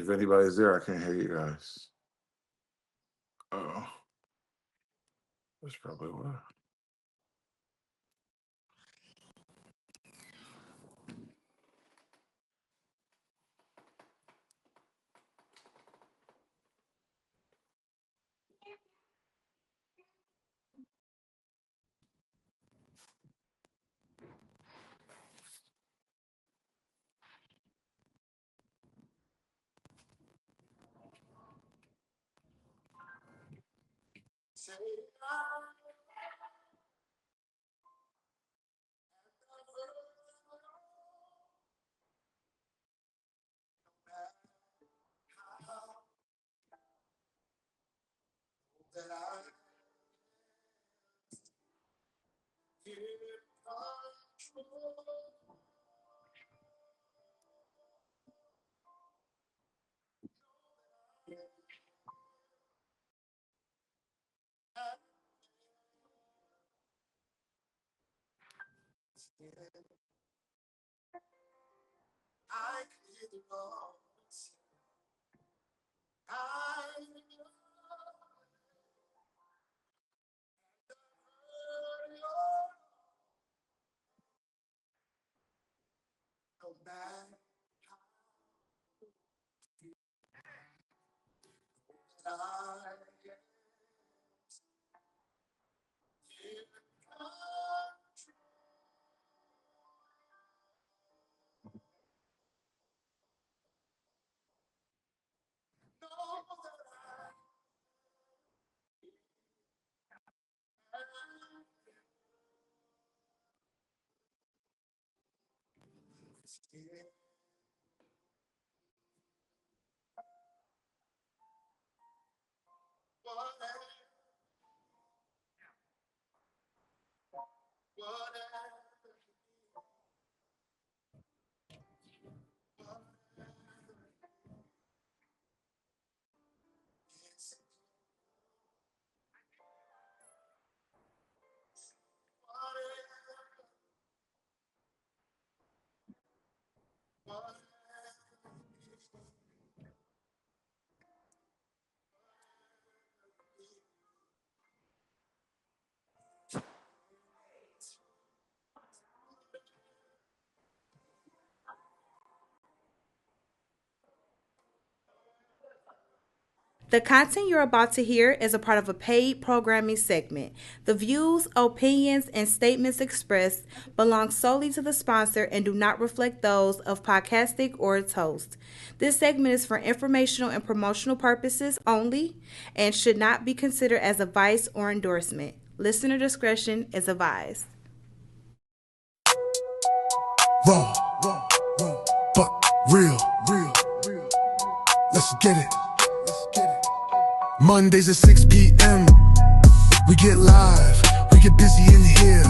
if anybody's there, I can't hear you guys. Oh, that's probably why. The content you're about to hear is a part of a paid programming segment. The views, opinions, and statements expressed belong solely to the sponsor and do not reflect those of Podcastic or its host. This segment is for informational and promotional purposes only and should not be considered as advice or endorsement. Listener discretion is advised. Raw, but real. Let's get it. Mondays at 6 p.m. We get live, we get busy in here.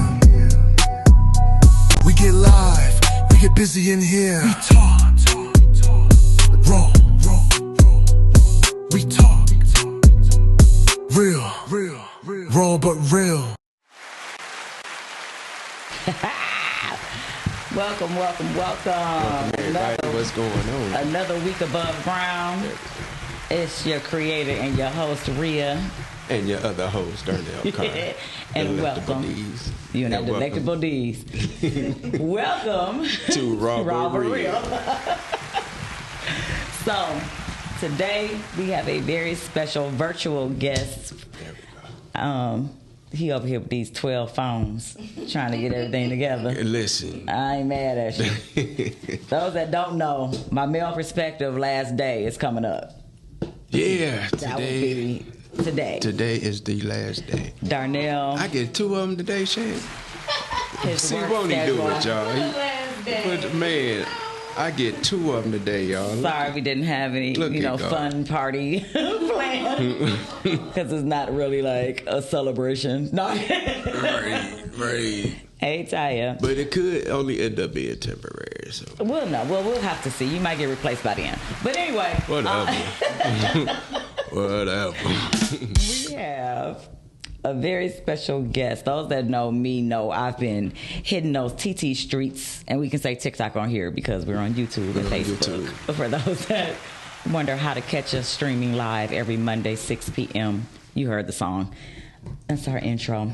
We get live, we get busy in here. We talk, raw. We talk, real. Raw but real. Welcome. Everybody, what's going on? Another week above ground. It's your creator and your host, Rhea. And your other host, Darnell, Carr. And welcome. You and the delectable D's. Welcome to RawbutReal. So, today we have a very special virtual guest. There we go. He over here with these 12 phones trying to get everything together. Listen. I ain't mad at you. Those that don't know, my male perspective last day is coming up. Yeah, today. Today is the last day. Darnell. I get 2 of them today, Shane. His work won't he do it, y'all? schedule. Man, I get 2 of them today, y'all. Sorry we didn't have any, fun party planned. Because it's not really like a celebration. No. Right. Hey, Taya. But it could only end up being temporary. So. We'll know. Well, we'll have to see. You might get replaced by then. But anyway. Whatever. We have a very special guest. Those that know me know I've been hitting those TT streets, and we can say TikTok on here because we're on YouTube and Facebook. For those that wonder how to catch us streaming live every Monday, 6 p.m., you heard the song. That's our intro.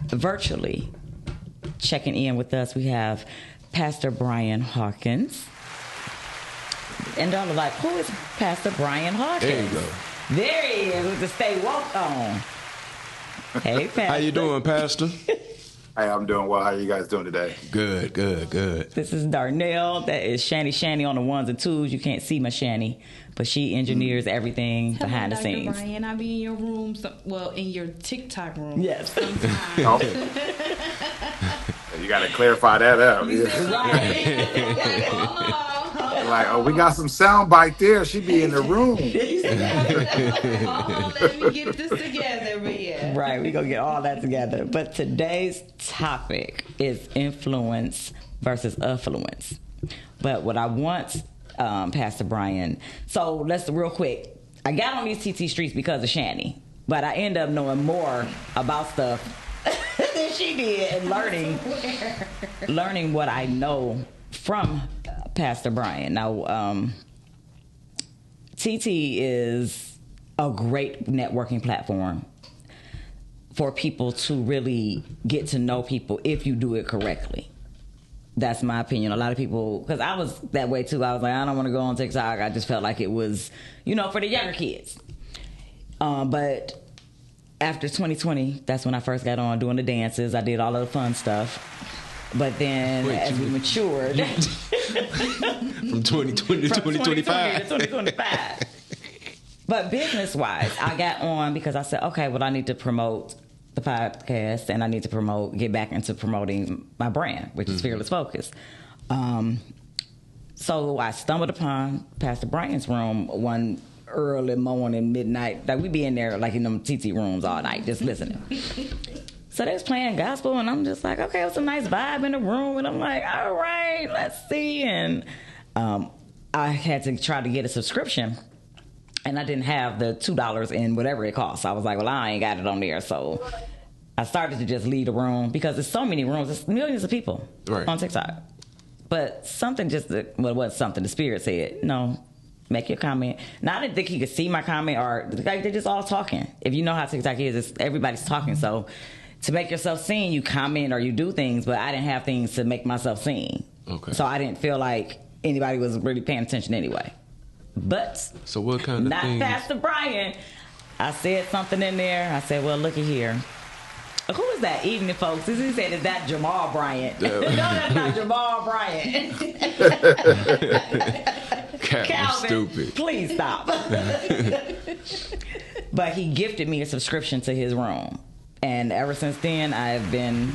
Virtually checking in with us, we have Pastor Brian Hawkins. And y'all are like, who is Pastor Brian Hawkins? There you go. There he is with the Stay Woke on. Hey, Pastor. How you doing, Pastor? Hey, I'm doing well. How are you guys doing today? Good. This is Darnell. That is Shanny on the ones and twos. You can't see my Shanny, but she engineers everything behind the scenes. Brian, I be in your room, in your TikTok room. Yes. Oh. You got to clarify that up. Like, oh, we got some sound bite there. She be in the room. Let me get this together, Rhea. Right, we gonna get all that together. But today's topic is influence versus affluence. But what I want, Pastor Brian, so let's real quick. I got on these TT streets because of Shanny, but I end up knowing more about stuff than she did and learning what I know from Pastor Brian. Now, TT is a great networking platform for people to really get to know people if you do it correctly. That's my opinion. A lot of people, because I was that way too. I was like, I don't want to go on TikTok. I just felt like it was, for the younger kids. But after 2020, that's when I first got on doing the dances. I did all of the fun stuff. But then as we matured... From 2020 to 2025. 2025. But business-wise, I got on because I said, okay, well, I need to promote the podcast and I need to get back into promoting my brand, which is Fearless Focus. So I stumbled upon Pastor Brian's room one early morning, midnight. Like we be in there like in them TT rooms all night, just listening. So they was playing gospel, and I'm just like, okay, it was a nice vibe in the room. And I'm like, all right, let's see. And I had to try to get a subscription, and I didn't have the $2 in whatever it costs. I was like, well, I ain't got it on there. So I started to just leave the room because there's so many rooms. There's millions of people on TikTok. But something it wasn't something. The Spirit said, no, make your comment. Now, I didn't think he could see my comment, or like they're just all talking. If you know how TikTok is, everybody's talking. So to make yourself seen, you comment or you do things, but I didn't have things to make myself seen. Okay. So I didn't feel like anybody was really paying attention anyway. But so what kind of not things? Pastor Brian. I said something in there. I said, well, looky here. Who is that evening, folks? He said, is that Jamal Bryant? No, that's not Jamal Bryant. Calvin, stupid. Please stop. But he gifted me a subscription to his room. And ever since then, I've been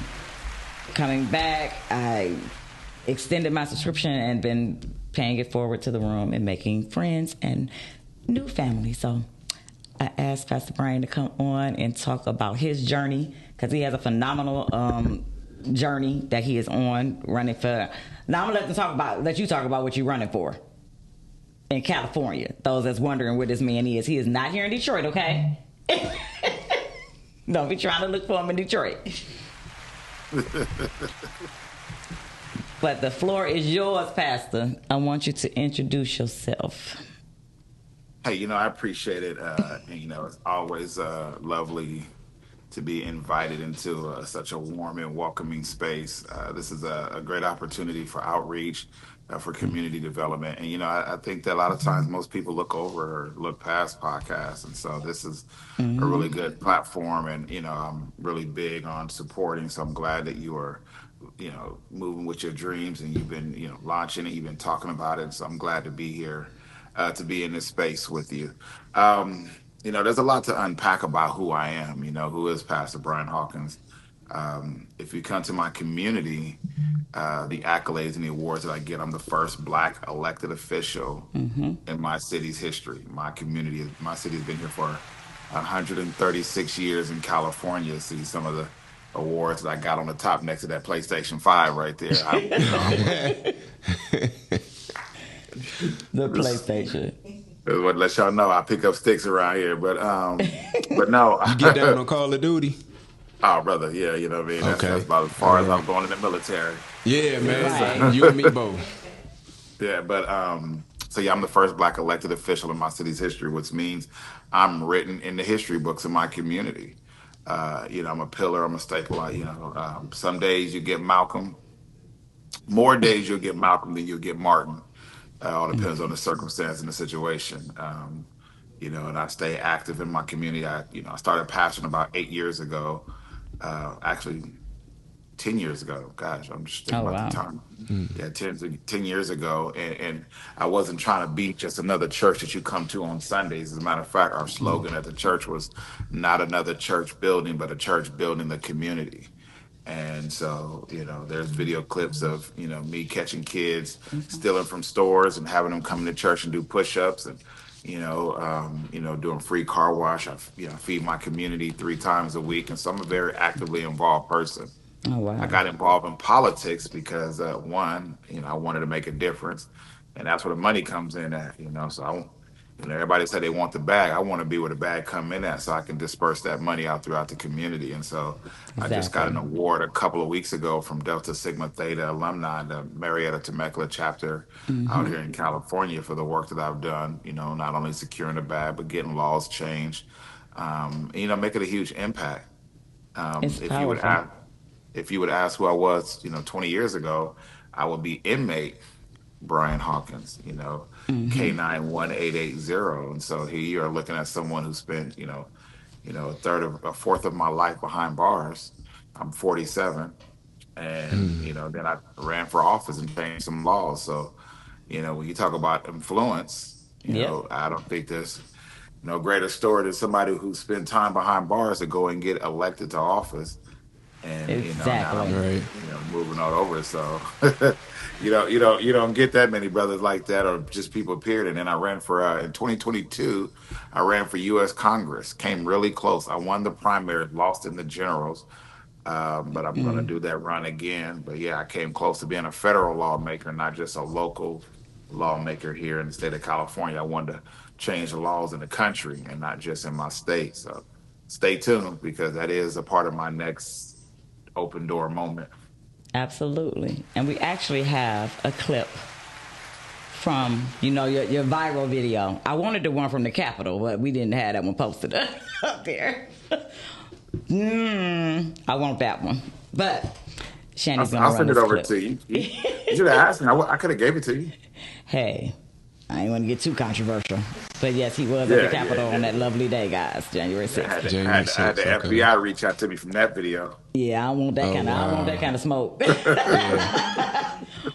coming back. I extended my subscription and been paying it forward to the room and making friends and new family. So I asked Pastor Brian to come on and talk about his journey, because he has a phenomenal journey that he is on running for. Now I'm gonna let you talk about what you're running for in California. Those that's wondering where this man is, he is not here in Detroit, okay? Don't be trying to look for him in Detroit. But the floor is yours, Pastor. I want you to introduce yourself. Hey, I appreciate it. It's always lovely to be invited into such a warm and welcoming space. This is a great opportunity for outreach, for community development. And, I think that a lot of times most people look over or look past podcasts. And so this is a really good platform. And, I'm really big on supporting. So I'm glad that you are, moving with your dreams, and you've been, launching it. You've been talking about it. So I'm glad to be here, to be in this space with you. There's a lot to unpack about who I am, who is Pastor Brian Hawkins. If you come to my community, the accolades and the awards that I get, I'm the first Black elected official in my city's history. My city has been here for 136 years in California. See some of the awards that I got on the top next to that PlayStation 5 right there. The PlayStation. What let y'all know I pick up sticks around here, but no. You get down on Call of Duty? Oh, brother, yeah, you know what I mean. That's about as far as I'm going in the military. Yeah, man. Right. You and me both. Yeah, but So yeah, I'm the first Black elected official in my city's history, which means I'm written in the history books of my community. I'm a pillar, I'm a staple. Some days you get Malcolm, more days you'll get Malcolm than you'll get Martin. All depends on the circumstance and the situation. And I stay active in my community. I started pastoring about 8 years ago. Actually, 10 years ago. Gosh, I'm just thinking Oh, about the wow. time. Yeah, 10 years ago. And I wasn't trying to be just another church that you come to on Sundays. As a matter of fact, our slogan at the church was not another church building, but a church building the community. And so, there's video clips of, me catching kids, stealing from stores and having them come to church and do push-ups and, doing free car wash. Feed my community 3 times a week. And so I'm a very actively involved person. Oh, I wow. got involved in politics because one, I wanted to make a difference, and that's where the money comes in at. So everybody said they want the bag. I want to be where the bag come in at, so I can disperse that money out throughout the community. And so I just got an Exactly. award a couple of weeks ago from Delta Sigma Theta alumni, the Marietta Temecula chapter out here in California, for the work that I've done. Not only securing the bag but getting laws changed. Making a huge impact. It's If you would powerful. ask who I was, 20 years ago, I would be inmate Brian Hawkins, K91880. And so here you are looking at someone who spent, a fourth of my life behind bars. I'm 47. And, then I ran for office and changed some laws. So, when you talk about influence, Yep. I don't think there's no greater story than somebody who spent time behind bars to go and get elected to office. And now Exactly. I'm Right. moving on over. So you don't get that many brothers like that, or just people period. And then I ran for in 2022, I ran for U.S. Congress, came really close. I won the primary, lost in the generals, but I'm going to do that run again. But yeah, I came close to being a federal lawmaker, not just a local lawmaker here in the state of California. I wanted to change the laws in the country and not just in my state. So stay tuned, because that is a part of my next open door moment. Absolutely. And we actually have a clip from, your viral video. I wanted the one from the Capitol, but we didn't have that one posted up there. I want that one. But Shanny's going to I'll run send it this over clip. to you. You should have asked me. I could have gave it to you. Hey, I ain't want to get too controversial. But yes, he was at Yeah, the Capitol yeah, on yeah. that lovely day, guys, January I had, 6th. to, I, had, I had the January 6th, okay. FBI reach out to me from that video. Yeah, I want that Oh, kind of. I want wow. that kind of smoke.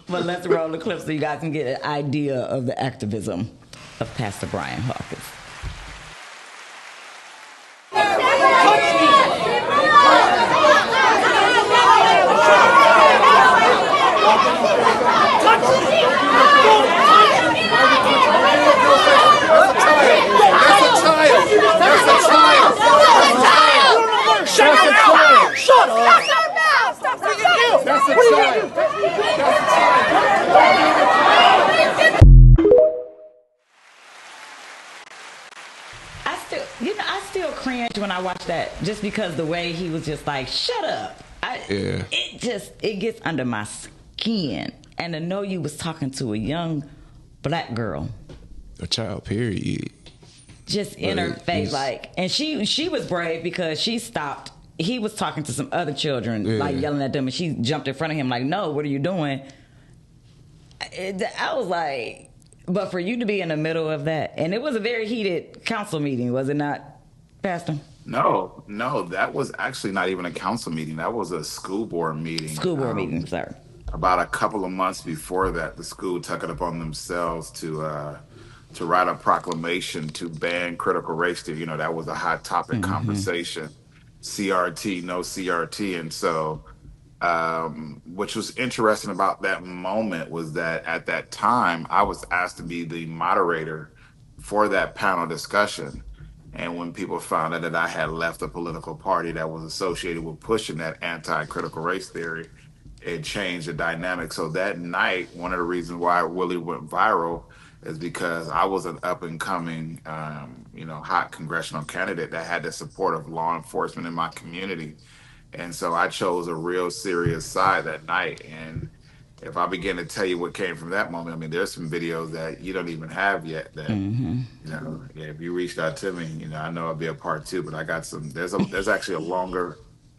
But let's roll the clip so you guys can get an idea of the activism of Pastor Brian Hawkins. I still cringe when I watch that, just because the way he was just like, shut up. Yeah. It gets under my skin. And to know you was talking to a young black girl, A child, period. just in But her face, like, and she was brave because she stopped. He was talking to some other children, like yelling at them, and she jumped in front of him, like, no, what are you doing? I was like, but for you to be in the middle of that, and it was a very heated council meeting, was it not, Pastor? No, that was actually not even a council meeting. That was a school board meeting. School board meeting, sir. About a couple of months before that, the school took it upon themselves to write a proclamation to ban critical race theory. That was a hot topic conversation. CRT, no CRT. And so, which was interesting about that moment was that at that time, I was asked to be the moderator for that panel discussion. And when people found out that I had left a political party that was associated with pushing that anti-critical race theory, it changed the dynamic. So that night, one of the reasons why it really went viral is because I was an up and coming, hot congressional candidate that had the support of law enforcement in my community. And so I chose a real serious side that night. And, if I begin to tell you what came from that moment, I mean, there's some videos that you don't even have yet that, yeah, if you reached out to me, I know it'll be a part two, but I got some, there's actually a longer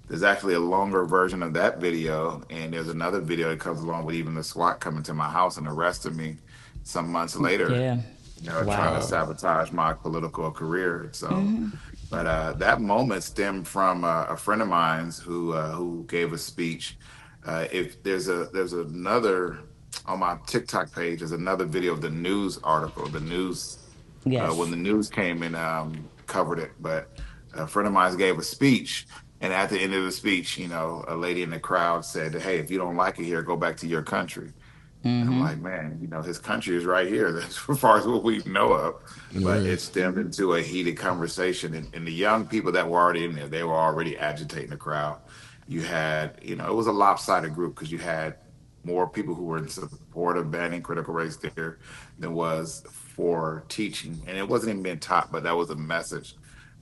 version of that video. And there's another video that comes along with even the SWAT coming to my house and arresting me some months later, Yeah. trying to Wow. sabotage my political career. So, but that moment stemmed from a friend of mine's who gave a speech. If there's another on my TikTok page, there's another video of the news article, the news when Yes. the news came and covered it. But a friend of mine gave a speech, and at the end of the speech, a lady in the crowd said, "Hey, if you don't like it here, go back to your country." And I'm like, man, his country is right here. That's as far as what we know of. But Yeah. it stemmed into a heated conversation. And the young people that were already in there, they were already agitating the crowd. You had, it was a lopsided group because you had more people who were in support of banning critical race theory than was for teaching. And it wasn't even being taught, but that was a message.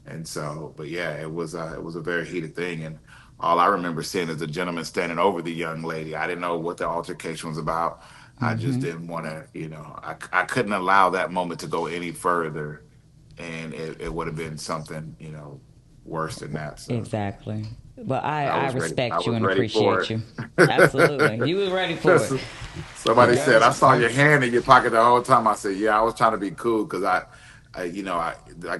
And so, but yeah, it was a very heated thing. And all I remember seeing is a gentleman standing over the young lady. I didn't know what the altercation was about. I just didn't want to, I couldn't allow that moment to go any further, and it would have been something, worse than that. So Exactly. But I I was ready. I respect you was and ready for appreciate you. Absolutely. You was ready for it. But Somebody said, guys, "I saw your hand in your pocket the whole time." I said, "Yeah, I was trying to be cool because like I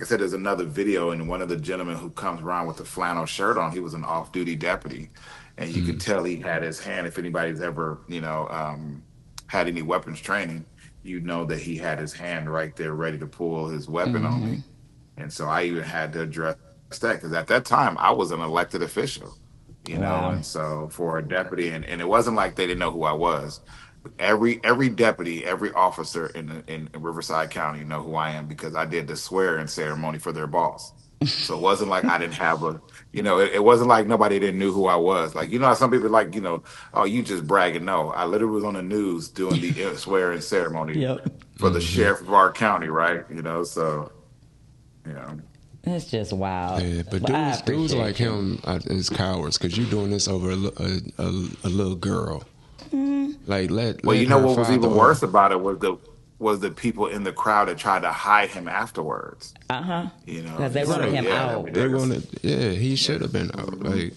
said, there's another video, and one of the gentlemen who comes around with the flannel shirt on, he was an off-duty deputy, and you could tell he had his hand. If anybody's ever, had any weapons training, that he had his hand right there, ready to pull his weapon on me. And so I even had to address that because at that time I was an elected official, Wow. and so for a deputy, and it wasn't like they didn't know who I was. Every deputy, every officer in Riverside County know who I am because I did the swearing ceremony for their boss. So it wasn't like I didn't have it wasn't like nobody didn't knew who I was. Like, how some people like, oh, you just bragging. No, I literally was on the news doing the swearing ceremony Yep. for the sheriff of our county, right? So, you know, It's just wild. yeah, but Well, I dudes like appreciate you. him is cowards because you're doing this over a little girl. Like well, let her what was father even off. worse about it was the people in the crowd that tried to hide him afterwards. Because they And so wanted him yeah, I out. mean, They there's wanted, yeah, he should have been out. Like,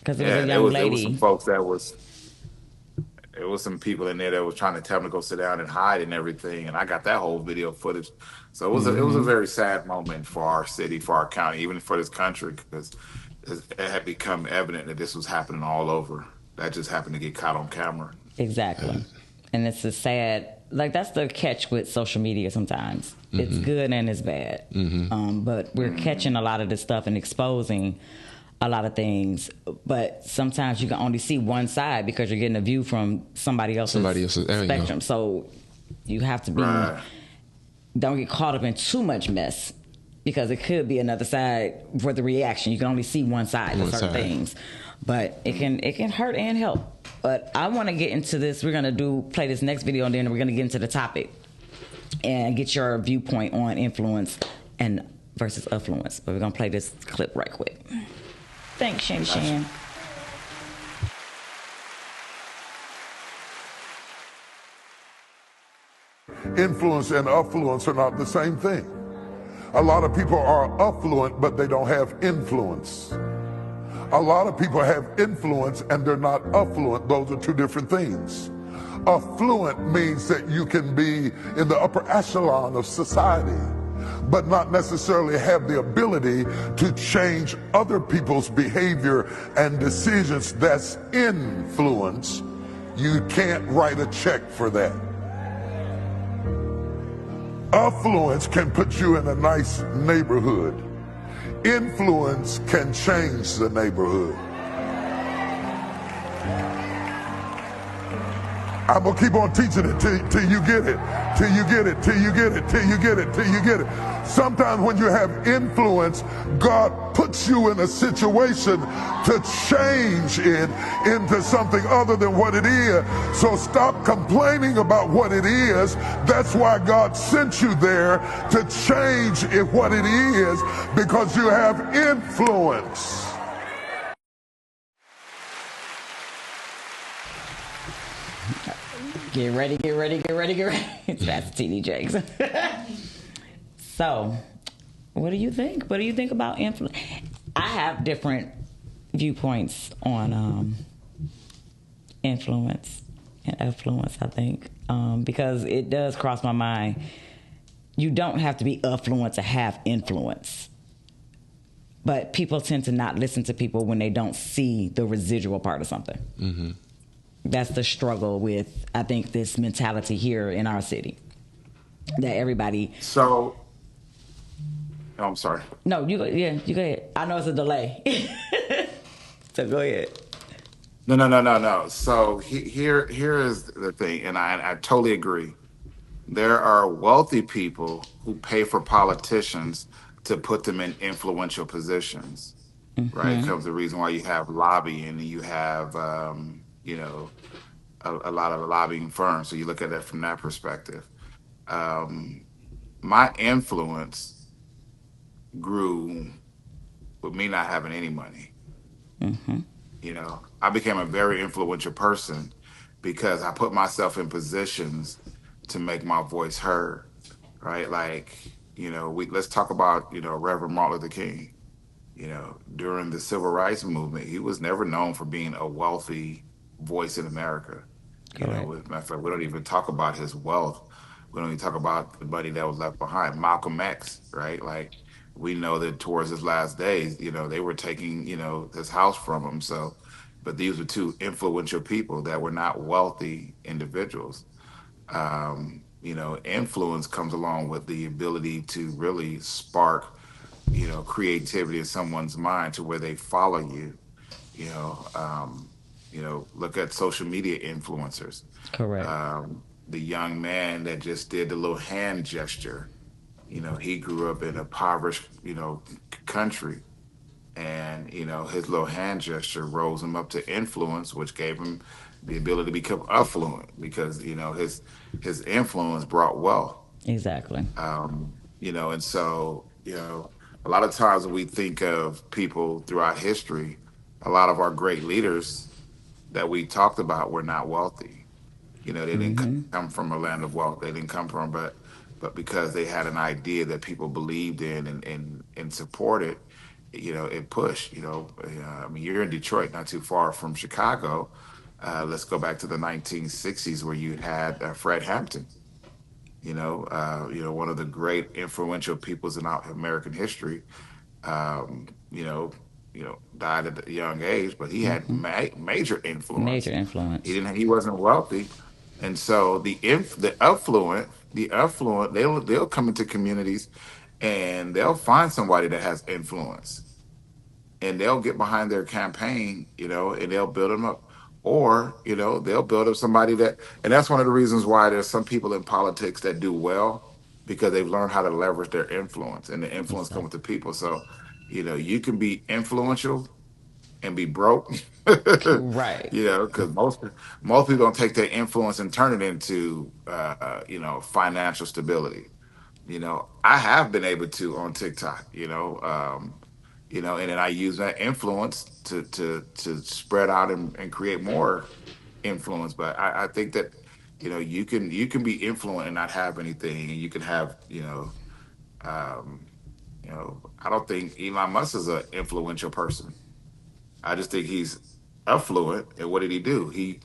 Because it was yeah, a and young there was some lady. folks there was some people in there that was trying to tell him to go sit down and hide and everything, and I got that whole video footage. So it was a very sad moment for our city, for our county, even for this country, because it had become evident that this was happening all over. That just happened to get caught on camera. Exactly. And it's a sad, like, that's the catch with social media sometimes. It's good and it's bad. But we're catching a lot of this stuff and exposing a lot of things. But sometimes you can only see one side because you're getting a view from somebody else's there you go. spectrum. So you have to be, Right. don't get caught up in too much mess because it could be another side for the reaction. You can only see one side of certain things. But it can hurt and help. But I want to get into this. We're gonna play this next video, and then we're gonna get into the topic and get your viewpoint on influence and versus affluence. But we're gonna play this clip right quick. Thanks, Shane Shan. Influence and affluence are not the same thing. A lot of people are affluent, but they don't have influence. A lot of people have influence and they're not affluent. Those are two different things. Affluent means that you can be in the upper echelon of society, but not necessarily have the ability to change other people's behavior and decisions. That's influence. You can't write a check for that. Affluence can put you in a nice neighborhood. Influence can change the neighborhood. I'm gonna keep on teaching it till you get it, till you get it, till you get it, till you get it, till you get it. Sometimes when you have influence, God puts you in a situation to change it into something other than what it is. So stop complaining about what it is. That's why God sent you there, to change it what it is, because you have influence. Get ready, get ready, get ready, get ready. That's TD Jakes. So, what do you think? What do you think about influence? I have different viewpoints on influence and affluence, I think, because it does cross my mind. You don't have to be affluent to have influence. But people tend to not listen to people when they don't see the residual part of something. Mm-hmm. That's the struggle with, I think, this mentality here in our city. That everybody... So... Oh, I'm sorry. No, you go ahead. I know it's a delay. So go ahead. No. So here is the thing, and I totally agree. There are wealthy people who pay for politicians to put them in influential positions, right? Comes the reason why you have lobbying and you have, a lot of lobbying firms. So you look at it from that perspective. My influence grew with me not having any money. I became a very influential person because I put myself in positions to make my voice heard, right? Like, let's talk about, Reverend Martin Luther King. During the civil rights movement, he was never known for being a wealthy voice in America. As a matter of fact, we don't even talk about his wealth. We don't even talk about the money that was left behind. Malcolm X, right? Like, we know that towards his last days, they were taking, his house from him. So, but these were two influential people that were not wealthy individuals. Influence comes along with the ability to really spark, creativity in someone's mind to where they follow you. Look at social media influencers. Correct. The young man that just did the little hand gesture, he grew up in a impoverished, country. And, his little hand gesture rose him up to influence, which gave him the ability to become affluent because, his influence brought wealth. Exactly. And so, a lot of times when we think of people throughout history, a lot of our great leaders that we talked about were not wealthy. They didn't come from a land of wealth. They didn't come from, but because they had an idea that people believed in and supported, it pushed. You're in Detroit, not too far from Chicago. Let's go back to the 1960s where you had Fred Hampton. One of the great influential peoples in our American history. Died at a young age, but he had major influence. Major influence. He wasn't wealthy, and so the affluent, they'll come into communities, and they'll find somebody that has influence, and they'll get behind their campaign, and they'll build them up, or they'll build up somebody and that's one of the reasons why there's some people in politics that do well because they've learned how to leverage their influence, and the influence comes with the people. So. You can be influential and be broke, Right? Because most people don't take their influence and turn it into, financial stability. I have been able to on TikTok, and then I use that influence to spread out and create more influence. But I think that, you can be influent and not have anything, and you can have, I don't think Elon Musk is an influential person. I just think he's affluent. And what did he do? He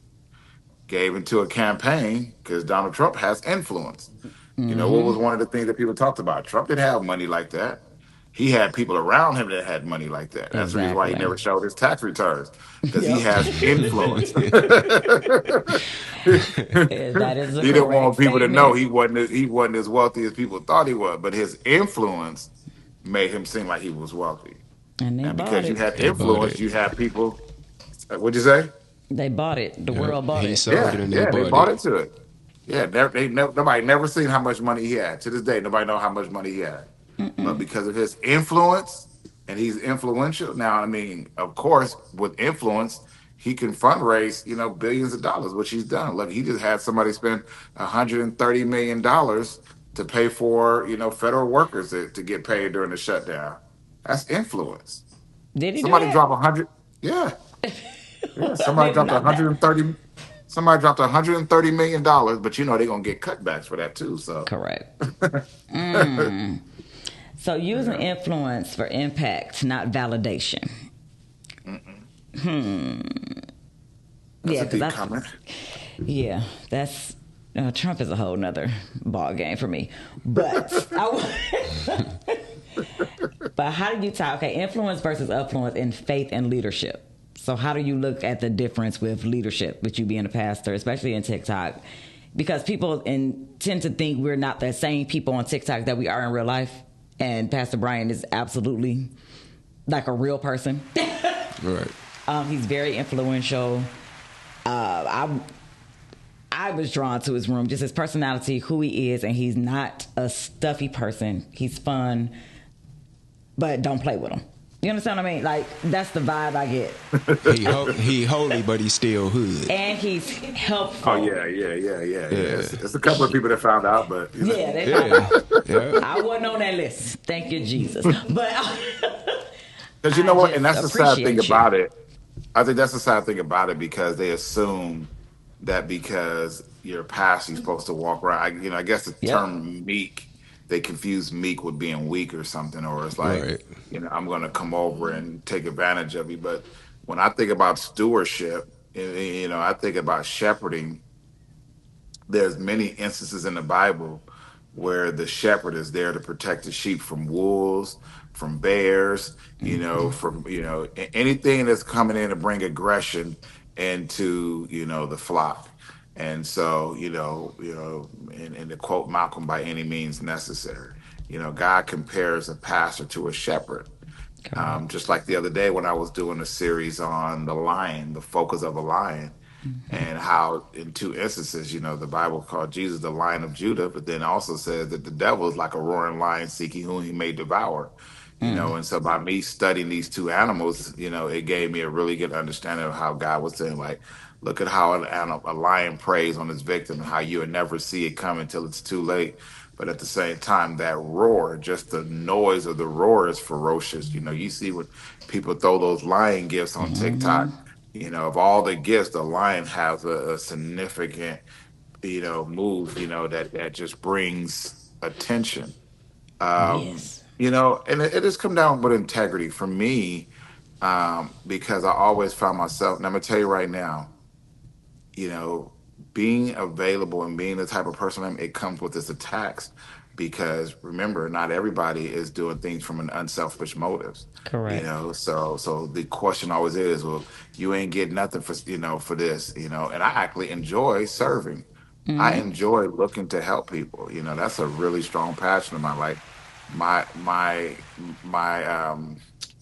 gave into a campaign because Donald Trump has influence. What was one of the things that people talked about? Trump didn't have money like that. He had people around him that had money like that. That's the reason why he never showed his tax returns, because he has influence. That is he didn't want people to know he wasn't as wealthy as people thought he was, but his influence made him seem like he was wealthy. And because you had influence, you had people. What'd you say? They bought it. The world bought it. They bought into it. Yeah, nobody never seen how much money he had. To this day, nobody know how much money he had. But because of his influence, and he's influential. Now, of course, with influence, he can fundraise, billions of dollars, which he's done. Look, he just had somebody spend $130 million to pay for, federal workers to get paid during the shutdown. That's influence. Did he Somebody do that? drop 100? Yeah. Somebody dropped 130. Somebody dropped $130 million, but you know they're gonna get cutbacks for that too. So Correct. So using influence for impact, not validation. that's a Yeah, deep comment. yeah, that's Trump is a whole nother ball game for me. But but how do you tie? Okay, influence versus affluence in faith and leadership. So how do you look at the difference with leadership, with you being a pastor, especially in TikTok? Because people tend to think we're not the same people on TikTok that we are in real life. And Pastor Brian is absolutely like a real person. Right. He's very influential. I was drawn to his room, just his personality, who he is, and he's not a stuffy person. He's fun, but don't play with him. You understand what I mean? Like, that's the vibe I get. He holy, but he's still hood. And he's helpful. Oh yeah. It's a couple of people that found out, but you know. Yeah. I wasn't on that list. Thank you, Jesus. But Because you know what, and that's the sad thing appreciate you. about it. I think that's the sad thing about it because they assume that because you're a pastor, you're supposed to walk around. I guess the term meek, they confuse meek with being weak or something, or it's like, Right. I'm going to come over and take advantage of you. But when I think about stewardship, I think about shepherding. There's many instances in the Bible where the shepherd is there to protect the sheep from wolves, from bears, from anything that's coming in to bring aggression into the flock. And so and to quote Malcolm, by any means necessary. God compares a pastor to a shepherd. Just like the other day when I was doing a series on the lion, the focus of a lion, and how in two instances, the Bible called Jesus the Lion of Judah, but then also says that the devil is like a roaring lion seeking whom he may devour. And so by me studying these two animals, it gave me a really good understanding of how God was saying, like, look at how a lion preys on its victim and how you would never see it come until it's too late. But at the same time, that roar, just the noise of the roar is ferocious. You see when people throw those lion gifts on TikTok, of all the gifts, the lion has a significant, move, that just brings attention. Yes. And it just come down with integrity for me, because I always found myself, and I'm gonna tell you right now, being available and being the type of person it comes with its attacks, because remember, not everybody is doing things from an unselfish motives. Correct. So the question always is, well, you ain't getting nothing for this, and I actually enjoy serving. I enjoy looking to help people. That's a really strong passion of mine. Like my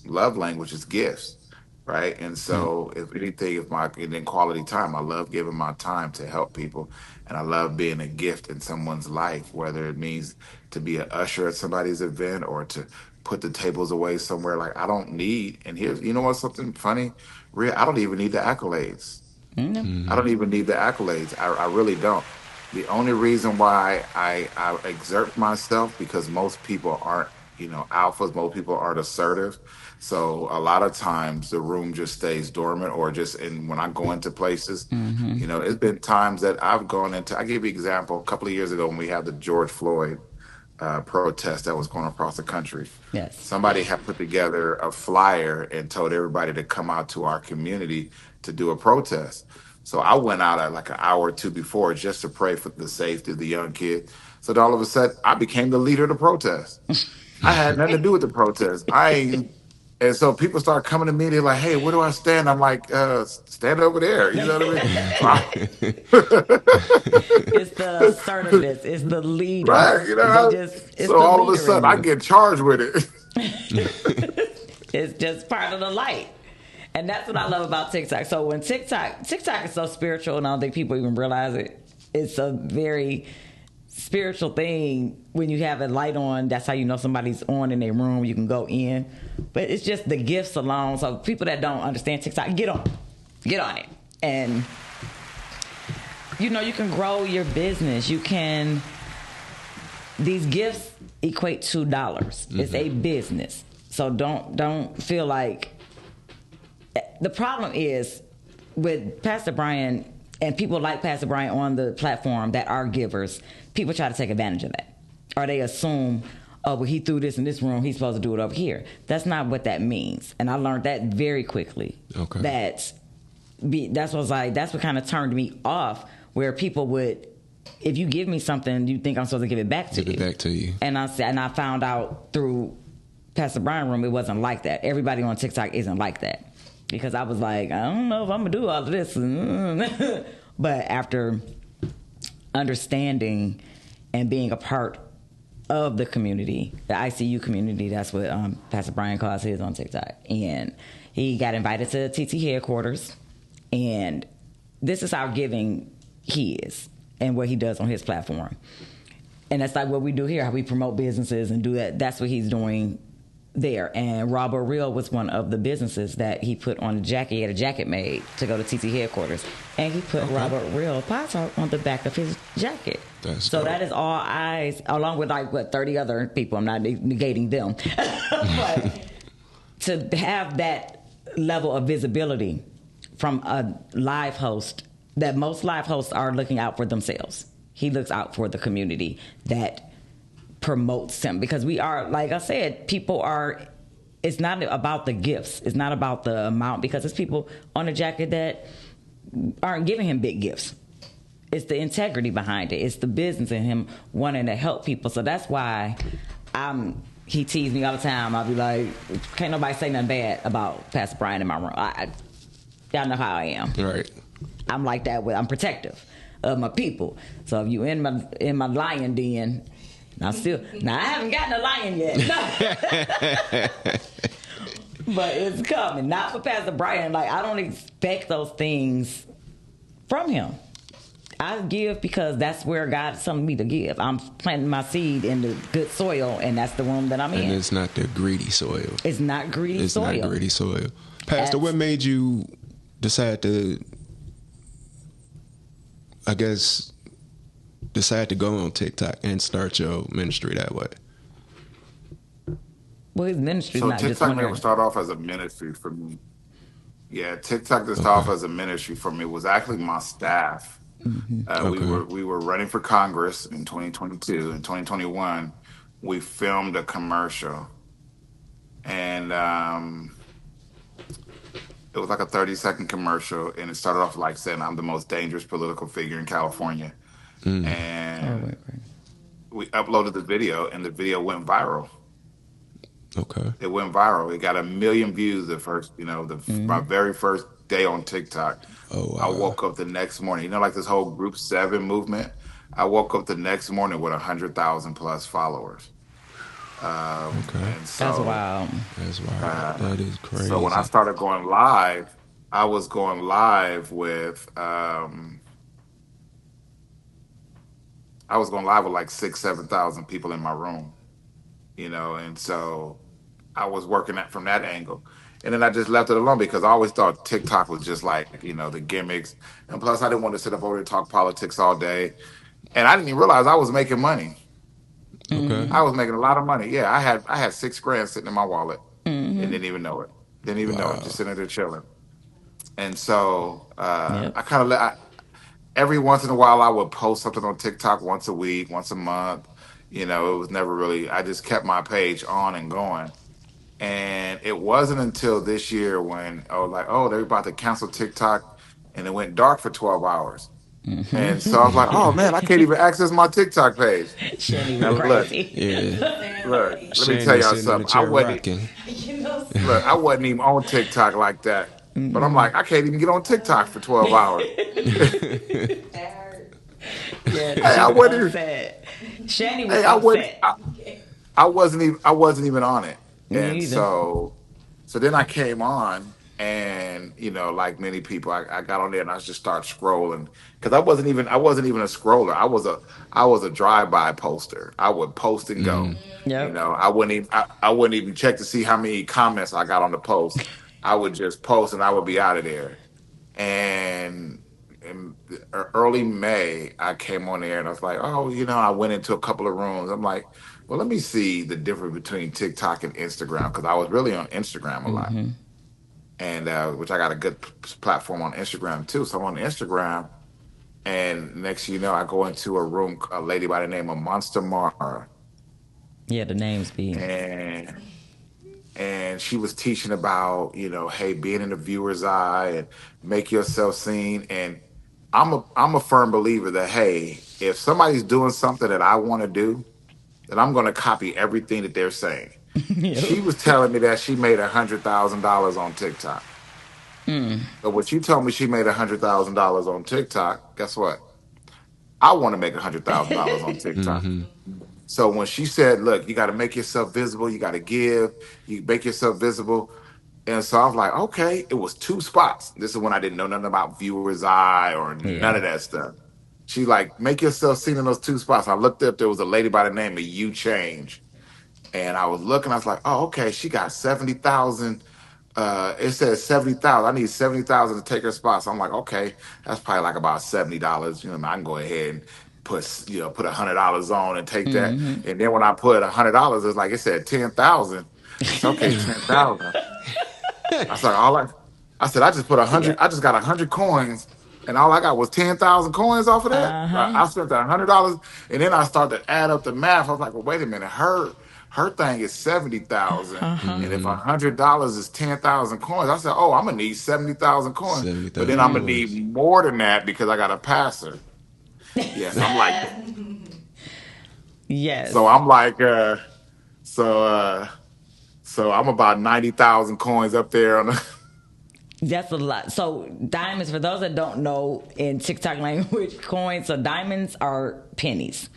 love language is gifts, right? And so if anything, and then quality time, I love giving my time to help people, and I love being a gift in someone's life, whether it means to be an usher at somebody's event or to put the tables away somewhere. Like, I don't need, and here's, what's something funny, Rhea, I don't even need the accolades. I don't even need the accolades. I really don't. The only reason why I exert myself, because most people aren't, alphas, most people aren't assertive. So a lot of times the room just stays dormant, or when I go into places, it's been times that I've gone into, I give you an example, a couple of years ago when we had the George Floyd protest that was going across the country. Yes. Somebody had put together a flyer and told everybody to come out to our community to do a protest. So I went out at like an hour or two before just to pray for the safety of the young kid. So then all of a sudden, I became the leader of the protest. I had nothing to do with the protest. And so people start coming to me. They're like, "Hey, where do I stand?" I'm like, "Stand over there." You know what I mean? It's the assertiveness. It's the leader. Right? So all of a sudden, I get charged with it. It's just part of the light. And that's what I love about TikTok. So when TikTok is so spiritual, and I don't think people even realize it. It's a very spiritual thing. When you have a light on, that's how you know somebody's on in their room. You can go in. But it's just the gifts alone. So people that don't understand TikTok, get on it. And, you can grow your business. These gifts equate to dollars. It's a business. So don't feel like, the problem is with Pastor Brian, and people like Pastor Brian on the platform that are givers, people try to take advantage of that. Or they assume, oh, well, he threw this in this room, he's supposed to do it over here. That's not what that means. And I learned that very quickly. Okay. That's what kind of turned me off, where people would, if you give me something, you think I'm supposed to give it back to you. Give it back to you. And I found out through Pastor Brian room, it wasn't like that. Everybody on TikTok isn't like that. Because I was like, I don't know if I'm going to do all of this. But after understanding and being a part of the community, the ICU community, that's what Pastor Brian calls his on TikTok. And he got invited to TT headquarters. And this is how giving he is and what he does on his platform. And that's like what we do here, how we promote businesses and do that. That's what he's doing there. And RawbutReal was one of the businesses that he put on a jacket. He had a jacket made to go to TT headquarters. And he put RawbutReal Podtalk on the back of his jacket. So dope. That is all eyes, along with 30 other people. I'm not negating them. But to have that level of visibility from a live host, that most live hosts are looking out for themselves. He looks out for the community that promotes him, because we are, like I said, it's not about the gifts. It's not about the amount, because it's people on the jacket that aren't giving him big gifts. It's the integrity behind it. It's the business and him wanting to help people. So that's why he teased me all the time. I'll be like, can't nobody say nothing bad about Pastor Brian in my room. Y'all know how I am. Right. I'm like that. I'm protective of my people. So if you in my lion den, I haven't gotten a lion yet. But it's coming. Not for Pastor Brian. Like, I don't expect those things from him. I give because that's where God's telling me to give. I'm planting my seed in the good soil, and that's the room that I'm in. And it's not the greedy soil. It's not greedy soil. It's not greedy soil. Pastor, what made you decide to go on TikTok and start your ministry that way? Well, his ministry so not TikTok just never started off as a ministry for me. Yeah, TikTok didn't start off as a ministry for me. It was actually my staff. We were running for Congress in 2022. In 2021, we filmed a commercial, and it was like a 30-second commercial, and it started off like saying I'm the most dangerous political figure in California. And we uploaded the video, and the video went viral. Okay. It went viral. It got 1 million views the first, my very first day on TikTok. Oh, wow. I woke up the next morning, like this whole Group 7 movement. I woke up the next morning with 100,000 plus followers. And so, that's wild. That's wild. That is crazy. So when I started going live, I was going live with like 6,000-7,000 people in my room, and so I was working from that angle. And then I just left it alone because I always thought TikTok was just like, the gimmicks. And plus I didn't want to sit up over and talk politics all day. And I didn't even realize I was making money. Okay. I was making a lot of money. Yeah, I had $6,000 sitting in my wallet and didn't even know it. Didn't even know it, just sitting there chilling. And so I kind of every once in a while I would post something on TikTok once a week, once a month. It was never really, I just kept my page on and going. And it wasn't until this year when I was like, they're about to cancel TikTok, and it went dark for 12 hours. And so I was like, oh man, I can't even access my TikTok page. Now, look, let me tell y'all something. I wasn't even on TikTok like that. But I'm like, I can't even get on TikTok for 12 hours. I wasn't even on it. And so then I came on, and like many people, I got on there and I just started scrolling, because I wasn't even a scroller. I was a drive-by poster. I would post and go. I wouldn't even check to see how many comments I got on the post. I would just post and I would be out of there. And in early May, I came on there and I was like, I went into a couple of rooms. I'm like, well, let me see the difference between TikTok and Instagram, because I was really on Instagram a lot. And which I got a good platform on Instagram too. So I'm on Instagram, And next you know, I go into a room, a lady by the name of Monster Mara, Yeah, the names be. and she was teaching about, hey, being in the viewer's eye and make yourself seen. And I'm a firm believer that, hey, if somebody's doing something that I want to do, then I'm going to copy everything that they're saying. Yep. She was telling me that she made $100,000 on TikTok. But when she told me she made $100,000 on TikTok, guess what? I want to make $100,000 on TikTok. Mm-hmm. So when she said, "Look, you got to make yourself visible. You got to give. You make yourself visible." And so I was like, "Okay." It was 2 spots. This is when I didn't know nothing about viewer's eye or none Yeah. of that stuff. She like, "Make yourself seen in those 2 spots." I looked up. There was a lady by the name of You Change. And I was looking, I was like, oh, okay, she got 70,000. It says 70,000. I need 70,000 to take her spot. So I'm like, okay, that's probably like about $70. I can go ahead and put $100 on and take that. Mm-hmm. And then when I put $100, it's like it said 10,000. I said, okay, 10,000. I said, I said, I just put Yeah. 100. I just got 100 coins, and all I got was 10,000 coins off of that. Uh-huh. I spent $100, and then I started to add up the math. I was like, well, wait a minute, her thing is 70,000, Uh-huh. and if $100 is 10,000 coins, I said, oh, I'm gonna need 70,000 coins, but then 70,000 I'm gonna need coins. more than that because I got to pass her. Yes, I'm like, Yes. so I'm like, so so I'm about 90,000 coins up there on the. That's a lot. So diamonds, for those that don't know in TikTok language, coins. So diamonds are pennies.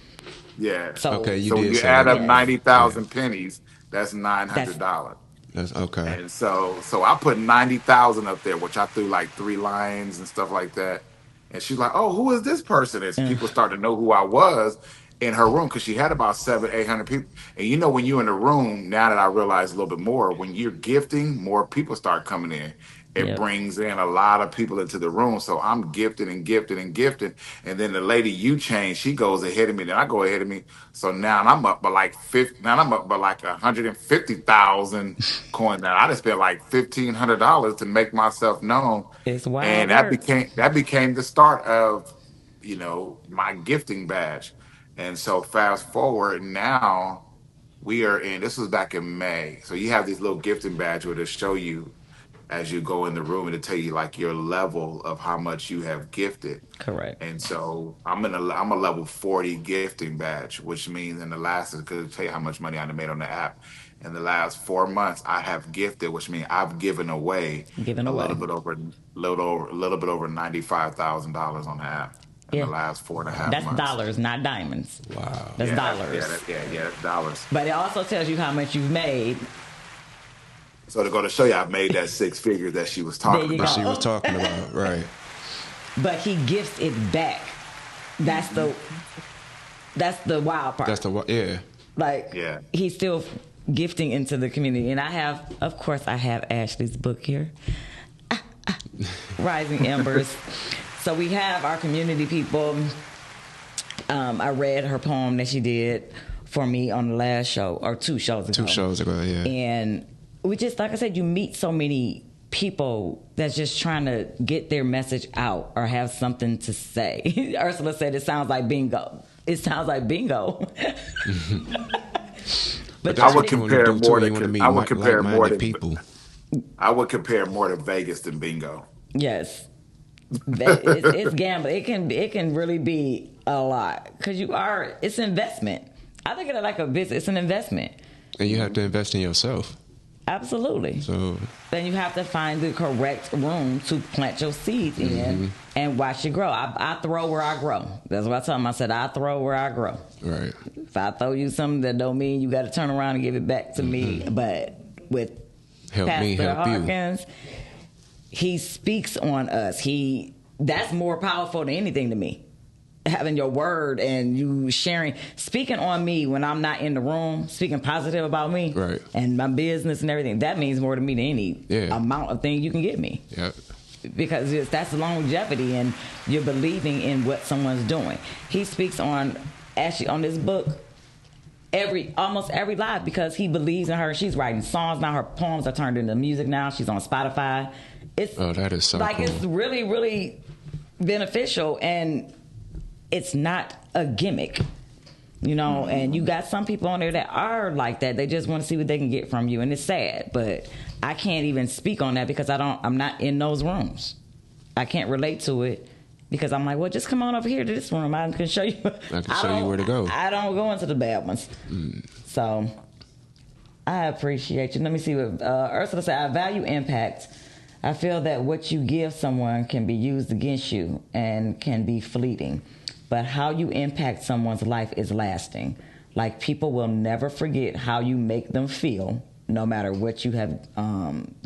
Yeah. So Okay, you So when did you say add that up yes, before. Yeah. 90,000 pennies, that's that's $900. That's okay. And so I put 90,000 up there, which I threw like 3 lines and stuff like that. And she's like, "Oh, who is this person?" As people started to know who I was in her room because she had about 700, 800 people. And when you're in the room, now that I realize a little bit more, when you're gifting, more people start coming in. It yep. brings in a lot of people into the room. So I'm gifted and gifted and gifted. And then the lady you change, she goes ahead of me. Then I go ahead of me. So now I'm up by like 50. Now I'm up by like 150,000 coins. Now I just spent like $1,500 to make myself known, It's wild and that work. became the start of my gifting badge. And so fast forward now, we are in. This was back in May. So you have these little gifting badge where they show you as you go in the room and to tell you like your level of how much you have gifted. Correct. And so I'm a level 40 gifting badge, which means in the last, because tell you how much money I made on the app. In the last 4 months, I have gifted, which means I've given away Giving a away. little bit over $95,000 on the app in the Yeah. last 4.5 That's months. dollars, not diamonds. Wow. That's Yeah, dollars. that's dollars. But it also tells you how much you've made. So to go to show you, I've made that 6 figures that she was There talking you That about. she was talking about, right? But he gifts it back. That's the wild part. That's yeah. Like Yeah. he's still gifting into the community. And I have Ashley's book here. Rising Embers. So we have our community people. I read her poem that she did for me on the last show, or 2 shows ago. 2 shows ago, yeah. And we just, like I said, you meet so many people that's just trying to get their message out or have something to say. Ursula said it sounds like bingo. It sounds like bingo. But I that's would what you wanna compare do, too. more You to wanna meet I would compare more like-minded to people. I would compare more to Vegas than bingo. yes, it's gambling. It can really be a lot because it's an investment. I think of it like a business. It's an investment. And you have to invest in yourself. Absolutely. So Then you have to find the correct room to plant your seeds in and watch it grow. I throw where I grow. That's what I tell them. I said, I throw where I grow. right. If I throw you something, that don't mean you got to turn around and give it back to me. But with Help Pastor me, help you. Hawkins, he speaks on us. That's more powerful than anything to me. Having your word and you speaking on me when I'm not in the room, speaking positive about me Right. and my business and everything, that means more to me than any amount of things you can give me. Yeah. Because that's longevity and you're believing in what someone's doing. He speaks on this book almost every live because he believes in her. She's writing songs now. Her poems are turned into music now. She's on Spotify. Oh, that is so like cool. it's really, really beneficial, and it's not a gimmick. You know, and you got some people on there that are like that. They just want to see what they can get from you, and it's sad. But I can't even speak on that because I'm not in those rooms. I can't relate to it because I'm like, well, just come on over here to this room. I can show you. I can show you where to go. I don't go into the bad ones. So I appreciate you. Let me see what Ursula said. I value impact. I feel that what you give someone can be used against you and can be fleeting. But how you impact someone's life is lasting. Like, people will never forget how you make them feel, no matter what you have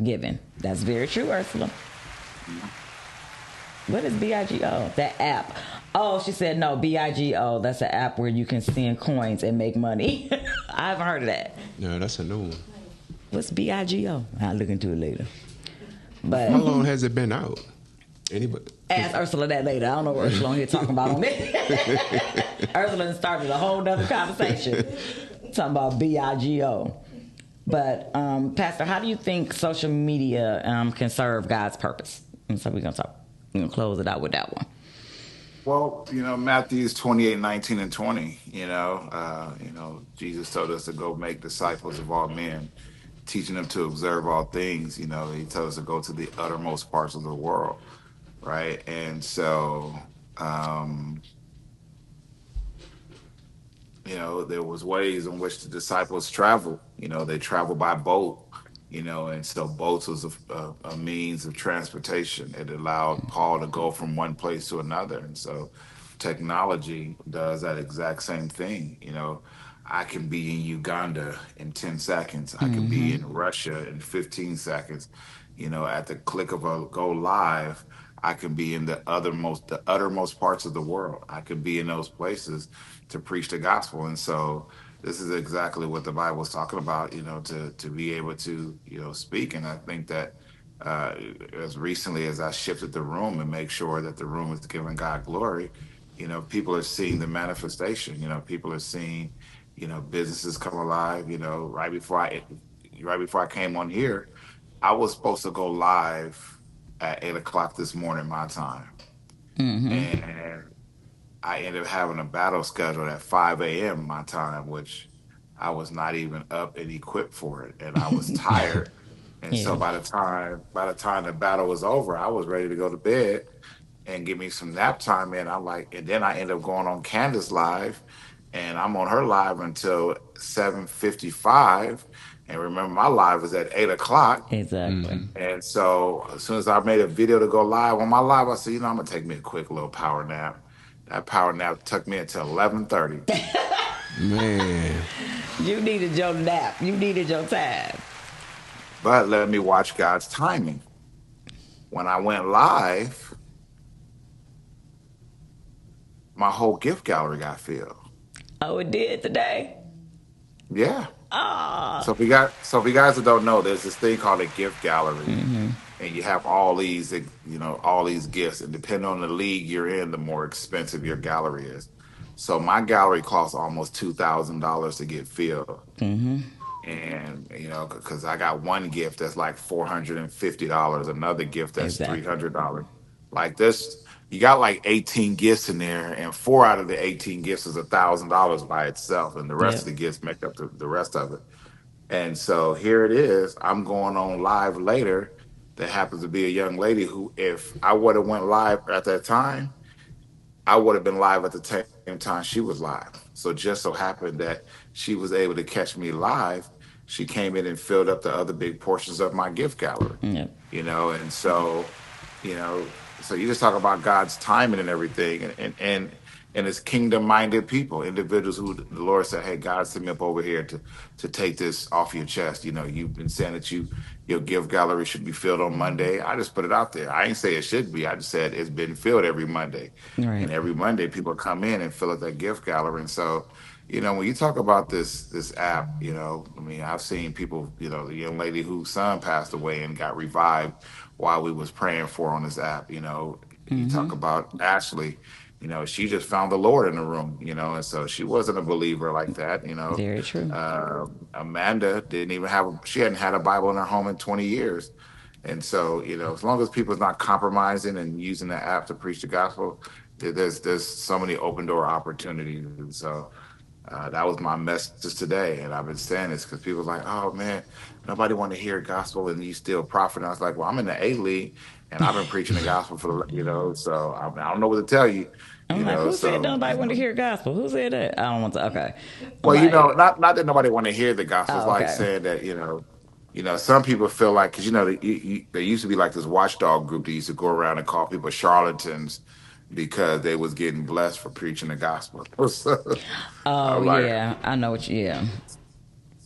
given. That's very true, Ursula. What is BIGO? That app. Oh, she said no, BIGO. That's an app where you can send coins and make money. I haven't heard of that. No, that's a new one. What's BIGO? I'll look into it later. But how long has it been out? Anybody? Ask Ursula that later. I don't know what Ursula on here talking about on this. Ursula started a whole nother conversation talking about BIGO. But Pastor, how do you think social media can serve God's purpose? And so we're gonna close it out with that one. Well, Matthew's 28:19 and 20. Jesus told us to go make disciples of all men, teaching them to observe all things. He told us to go to the uttermost parts of the world. Right. And so, there was ways in which the disciples traveled. They traveled by boat, and so boats was a means of transportation. It allowed Paul to go from one place to another. And so technology does that exact same thing. I can be in Uganda in 10 seconds. I can be in Russia in 15 seconds. At the click of a go live, I can be in the uttermost parts of the world. I could be in those places to preach the gospel. And so this is exactly what the Bible is talking about, to be able to, speak. And I think that as recently as I shifted the room and make sure that the room is giving God glory, people are seeing the manifestation. People are seeing, businesses come alive. Right before I came on here, I was supposed to go live at 8:00 this morning, my time. And I ended up having a battle scheduled at 5 a.m. my time, which I was not even up and equipped for it. And I was tired. And so by the time the battle was over, I was ready to go to bed and give me some nap time in. And then I ended up going on Candace live, and I'm on her live until 7:55. And remember, my live was at 8:00. Exactly. And so as soon as I made a video to go live on my live, I said, I'm gonna take me a quick little power nap. That power nap took me until 11:30. Man, you needed your nap. You needed your time. But let me watch God's timing. When I went live, my whole gift gallery got filled. Oh, it did today? Yeah. Oh. So if you guys that don't know, there's this thing called a gift gallery, and you have all these gifts, and depending on the league you're in, the more expensive your gallery is. So my gallery costs almost $2,000 to get filled, and because I got one gift that's like $450, another gift that's $300. Like this, you got like 18 gifts in there, and 4 out of the 18 gifts is $1,000 by itself, and the rest of the gifts make up the rest of it. And so here it is. I'm going on live later. That happens to be a young lady who, if I would have went live at that time, I would have been live at the same time she was live. So just so happened that she was able to catch me live. She came in and filled up the other big portions of my gift gallery. And so, so you just talk about God's timing and everything, and it's kingdom-minded people, individuals who the Lord said, hey, God sent me up over here to take this off your chest. You've been saying that your gift gallery should be filled on Monday. I just put it out there. I ain't say it should be. I just said it's been filled every Monday. Right. And every Monday people come in and fill up that gift gallery. And so, when you talk about this app, I've seen people, the young lady whose son passed away and got revived while we was praying for on this app. You talk about Ashley. She just found the Lord in the room, and so she wasn't a believer like that, Very true. Amanda she hadn't had a Bible in her home in 20 years, And so, as long as people's not compromising and using the app to preach the gospel, there's so many open door opportunities. And so that was my message today. And I've been saying this because people are like, oh man, nobody want to hear gospel and you still profit. And I was like, well, I'm in the A League and I've been preaching the gospel so I don't know what to tell you. I'm like, who said So nobody want to hear gospel? Who said that? I don't want to. Okay. well, Like, not that nobody want to hear the gospel. It's oh, like okay. saying that, some people feel like, because, there used to be like this watchdog group that used to go around and call people charlatans because they was getting blessed for preaching the gospel. So, Oh I'm like, yeah, I know what you. Yeah,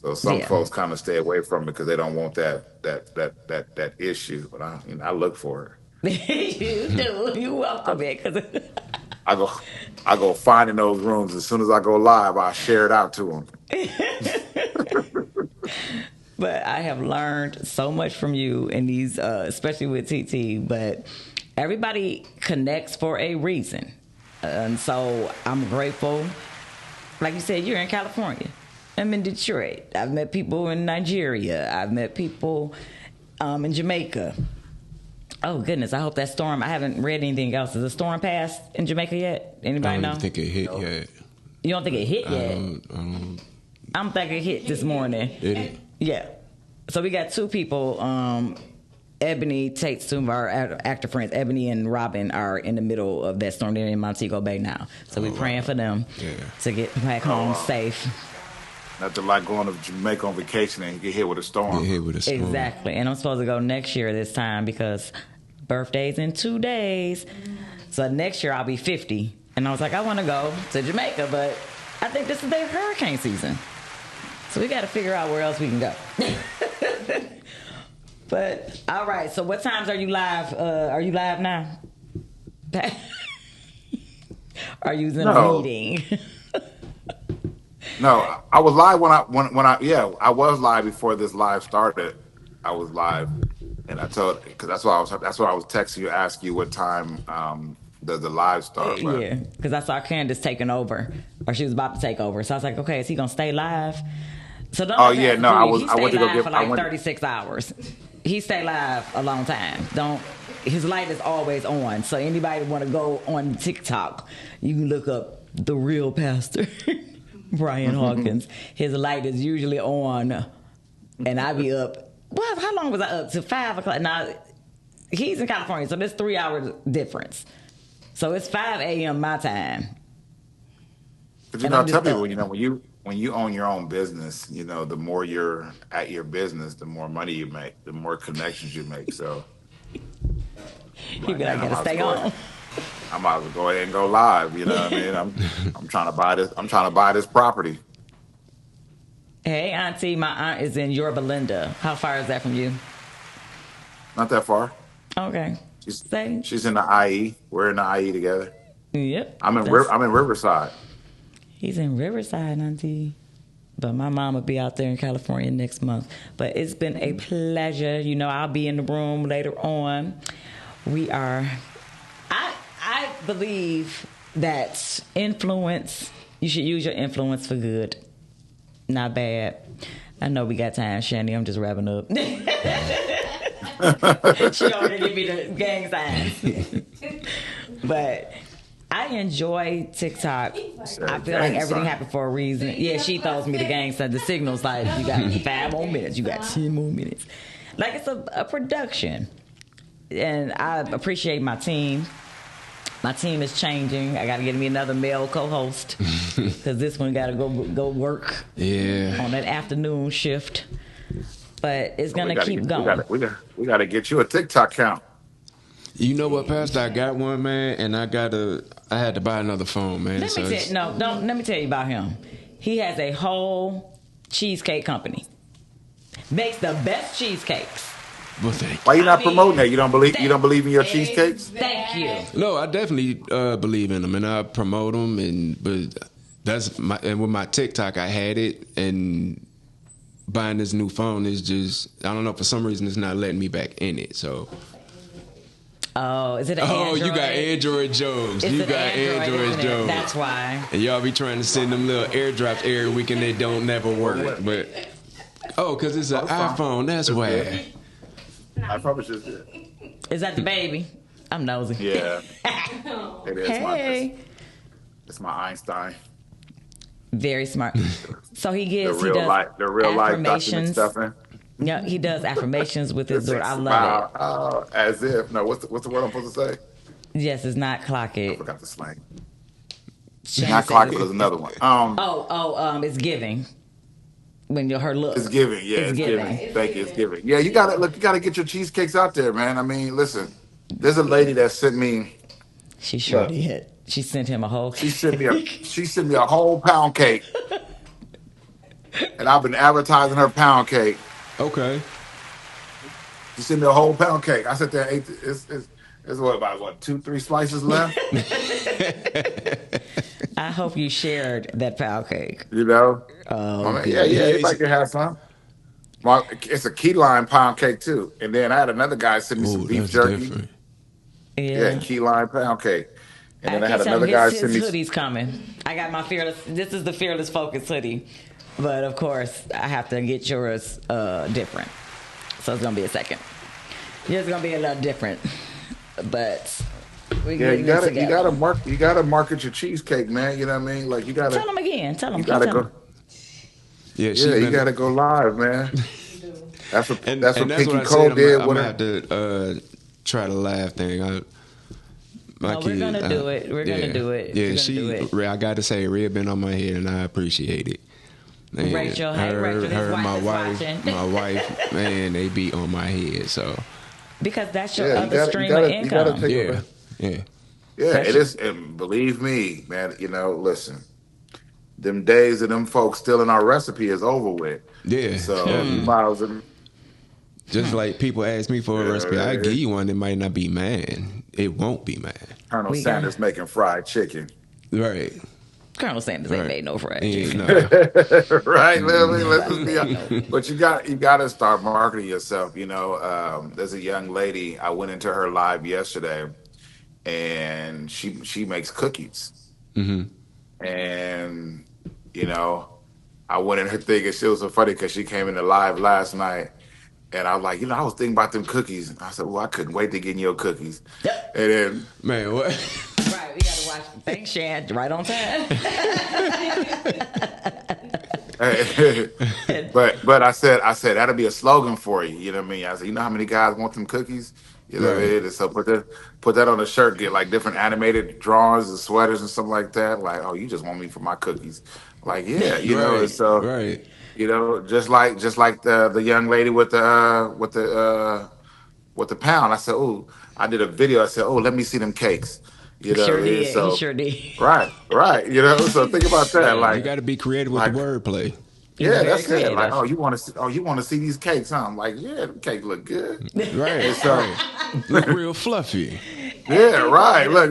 so some yeah. folks kind of stay away from it because they don't want that issue. But I look for You do. You welcome it. it. 'Cause I go, I go find in those rooms as soon as I go live. I share it out to them. But I have learned so much from you in these, especially with TT. But everybody connects for a reason, and so I'm grateful. Like you said, you're in California. I'm in Detroit. I've met people in Nigeria. I've met people in Jamaica. Oh goodness! I hope that storm. I haven't read anything else. Is the storm passed in Jamaica yet? Anybody I know? don't think it hit yet. You don't think it hit yet? I'm thinking it hit this morning. Yeah. So we got two people. Ebony takes two of our actor friends. Ebony and Robin are in the middle of that storm. They're in Montego Bay now. So we're praying for them to get back home safe. Nothing like going to Jamaica on vacation and get hit with a storm. Get hit with a storm. Exactly. And I'm supposed to go next year this time because birthday's in 2 days. So next year I'll be 50. And I was like, I want to go to Jamaica, but I think this is their hurricane season. So we got to figure out where else we can go. But all right. So what times are you live? Are you live now? Are you in a meeting? No, I was live I was live before this live started. I was live, and I told because that's what I was texting you, asking you what time does the live start. But Yeah, because I saw Candace taking over, or she was about to take over. So I was like, okay, is he gonna stay live? So don't. Oh yeah, no, I He went to go get for like 36 hours. He stayed live a long time. Don't. His light is always on. So anybody want to go on TikTok, you can look up the real Pastor Brian Hawkins. His light is usually on, and I be up. Well, how long was I up? To 5 o'clock. Now he's in California, so there's 3 hours difference. So it's 5 a.m. my time. But I tell people, when you own your own business, the more you're at your business, the more money you make, the more connections you make. So You be like, gotta stay on. I might as well go ahead and go live. You know what I mean? I'm trying to buy this. I'm trying to buy this property. Hey, Auntie, my aunt is in Yorba Linda. How far is that from you? Not that far. Okay. She's in the IE. We're in the IE together. Yep. I'm in Riverside. He's in Riverside, Auntie. But my mom will be out there in California next month. But it's been a pleasure. I'll be in the room later on. We are... I believe that influence, you should use your influence for good. Not bad. I know we got time, Shandy. I'm just wrapping up. She already gave me the gang signs. But I enjoy TikTok. I feel like everything happened for a reason. Yeah, she throws me the gang signs. The signal's like, you got 5 more minutes. You got 10 more minutes. Like, it's a production. And I appreciate my team. My team is changing. I got to get me another male co-host because this one got to go work on that afternoon shift. But it's gonna keep going. We got to get you a TikTok account. You know what, Pastor? I got one, man, and I had to buy another phone, man. Let me tell you about him. He has a whole cheesecake company. Makes the best cheesecakes. Well, thank you. Why you not promoting that? You don't believe in your cheesecakes? Thank you. No, I definitely believe in them, and I promote them. But that's and with my TikTok, I had it, and buying this new phone is just, I don't know, for some reason it's not letting me back in it. So. Oh, is it an Android? Oh, you got Android jokes. You got Android jokes. That's why. And y'all be trying to send them little airdrops every week and they don't never work. But because it's an iPhone, that's why. I probably just did. Is that the baby? I'm nosy. Yeah, it is. Hey. It's my Einstein. Very smart. So he The does real life Dr. affirmations. McStuffin. Yeah, he does affirmations with his daughter. I love it. As if. No, what's the word I'm supposed to say? Yes, it's not clock I it. forgot the slang. Shane Not said clock it was another one. it's giving. When her look. It's giving. Yeah, it's giving. Thank you. It's giving. Yeah, you gotta get your cheesecakes out there, man. I mean, listen. There's a lady that sent me. She sure did. She sent him a whole cake. She sent me a whole pound cake. And I've been advertising her pound cake. Okay. She sent me a whole pound cake. I sat there and ate it's what, about 2-3 slices left? I hope you shared that pound cake. You know? Oh, Yeah, everybody can have some. It's a key lime pound cake too. And then I had another guy send me some beef jerky. Different. Yeah, key lime pound cake. And then I had keep another telling guy his send me hoodie's coming. I got my this is the Fearless Focus hoodie. But of course, I have to get yours different. So it's gonna be a second. Yours is gonna be a little different. But we you gotta market your cheesecake, man. You know what I mean? Like you gotta tell them again. Tell them. You gotta go. Yeah, you gotta go live, man. That's what Pinky what Cole did. I'm gonna have to try the laugh thing. We're gonna do it. We're gonna do it. Yeah, I got to say, Rhea been on my head, and I appreciate it. Man, Rachel, my wife, man, they be on my head. So because that's your other stream of income. Yeah, it is. And believe me, man. You know, listen, them days of them folks stealing our recipe is over with. Yeah. So you might as well. Just like people ask me for a recipe, I give you one that might not be mine. It won't be mine. Colonel Sanders making fried chicken. Right. Colonel Sanders ain't made no fried chicken. No. Right, but you got to start marketing yourself. You know, there's a young lady. I went into her live yesterday, and she makes cookies. Mm-hmm. And you know, I went in her thing, and she was so funny because she came in the live last night. And I was like, I was thinking about them cookies. And I said, well, I couldn't wait to get in your cookies. Yep. And then, man, what? Right, we got to watch. Thanks, Shan. Right on time. but I said that'll be a slogan for you. You know what I mean? I said, you know how many guys want them cookies? You know what I mean? So put that on the shirt. Get like different animated drawings and sweaters and stuff like that. Like, oh, you just want me for my cookies? Like, yeah, you know. And so, right. You know, just like the young lady with the pound. I said, oh, I did a video. I said, oh, let me see them cakes. You know, he sure did. Right. You know, so think about that. Like, you got to be creative with the wordplay. Yeah, that's it. Like, you want to see these cakes? Huh? I'm like, yeah, the cake look good. Right. So look real fluffy. Yeah, right. Look.